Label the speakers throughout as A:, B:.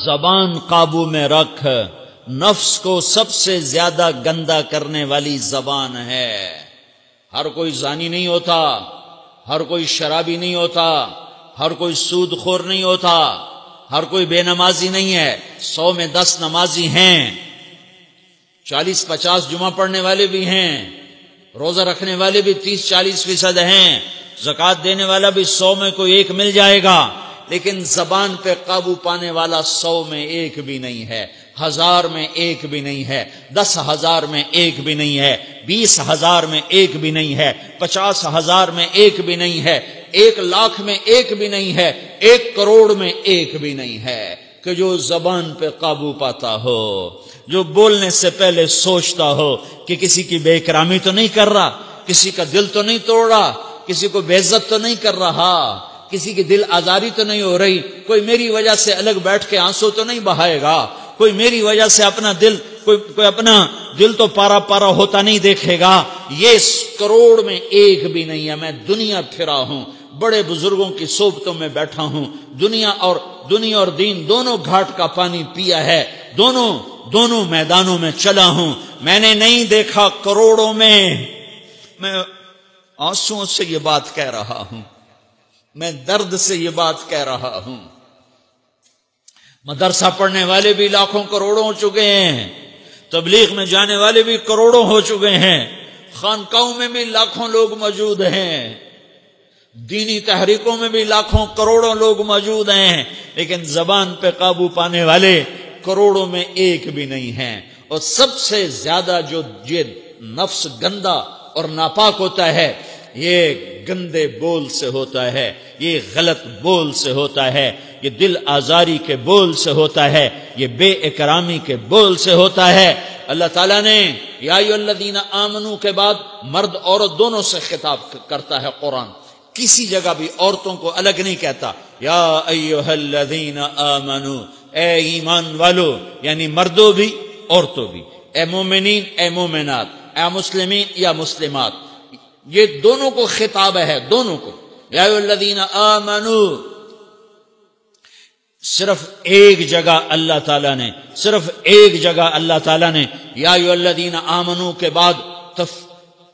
A: زبان قابو میں رکھ، نفس کو سب سے زیادہ گندا کرنے والی زبان ہے۔ ہر کوئی زانی نہیں ہوتا، ہر کوئی شرابی نہیں ہوتا، ہر کوئی سود خور نہیں ہوتا، ہر کوئی بے نمازی نہیں ہے۔ 100 میں 10 نمازی ہیں، 40-50 جمعہ پڑھنے والے بھی ہیں، روزہ رکھنے والے بھی 30-40% ہیں، زکوٰۃ دینے والا بھی 100 میں کوئی ایک مل جائے گا، لیکن زبان پہ قابو پانے والا 100 میں ایک بھی نہیں ہے، 1000 میں ایک بھی نہیں ہے، 10,000 میں ایک بھی نہیں ہے، 20,000 میں ایک بھی نہیں ہے، 50,000 میں ایک بھی نہیں ہے، 1,00,000 میں ایک بھی نہیں ہے، 1 کروڑ میں ایک بھی نہیں ہے کہ جو زبان پہ قابو پاتا ہو، جو بولنے سے پہلے سوچتا ہو کہ کسی کی بے اکرامی تو نہیں کر رہا، کسی کا دل تو نہیں توڑ رہا، کسی کو بے عزت تو نہیں کر رہا، کسی کی دل آزاری تو نہیں ہو رہی، کوئی میری وجہ سے الگ بیٹھ کے آنسو تو نہیں بہائے گا، کوئی میری وجہ سے اپنا دل کوئی اپنا دل تو پارا پارا ہوتا نہیں دیکھے گا۔ یہ کروڑ میں ایک بھی نہیں ہے۔ میں دنیا پھرا ہوں، بڑے بزرگوں کی صحبتوں میں بیٹھا ہوں، دنیا اور دین دونوں گھاٹ کا پانی پیا ہے، دونوں میدانوں میں چلا ہوں، میں نے نہیں دیکھا کروڑوں میں۔ میں آنسوؤں سے یہ بات کہہ رہا ہوں، میں درد سے یہ بات کہہ رہا ہوں۔ مدرسہ پڑھنے والے بھی لاکھوں کروڑوں ہو چکے ہیں، تبلیغ میں جانے والے بھی کروڑوں ہو چکے ہیں، خانقاہوں میں بھی لاکھوں لوگ موجود ہیں، دینی تحریکوں میں بھی لاکھوں کروڑوں لوگ موجود ہیں، لیکن زبان پہ قابو پانے والے کروڑوں میں ایک بھی نہیں ہیں۔ اور سب سے زیادہ جو یہ نفس گندا اور ناپاک ہوتا ہے، یہ گندے بول سے ہوتا ہے، یہ غلط بول سے ہوتا ہے، یہ دل آزاری کے بول سے ہوتا ہے، یہ بے اکرامی کے بول سے ہوتا ہے۔ اللہ تعالیٰ نے یا ایھا الذین آمنو کے بعد مرد عورت دونوں سے خطاب کرتا ہے قرآن، کسی جگہ بھی عورتوں کو الگ نہیں کہتا۔ یا ایھا الذین آمنو، اے ایمان والو، یعنی مردوں بھی عورتوں بھی، اے مومنین اے مومنات، اے مسلمین یا مسلمات، یہ دونوں کو خطاب ہے، دونوں کو۔ یا ایھا الذین آمنو، صرف ایک جگہ اللہ تعالیٰ نے یا ایھا الذین آمنو کے بعد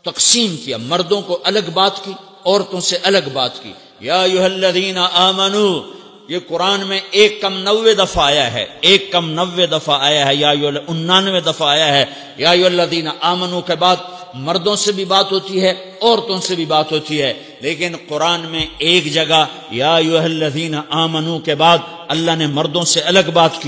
A: تقسیم کیا، مردوں کو الگ بات کی، عورتوں سے الگ بات کی۔ یا ایھا الذین آمنو، یہ قرآن میں 1 کم 90 دفعہ آیا ہے، 1 کم 90 دفعہ آیا ہے، یا 99 دفعہ آیا ہے۔ یا ایھا الذین آمنو کے بعد مردوں سے بھی بات ہوتی ہے، عورتوں سے بھی بات ہوتی ہے، لیکن قرآن میں ایک جگہ یا ایھا الذین آمنو کے بعد اللہ نے مردوں سے الگ بات کی۔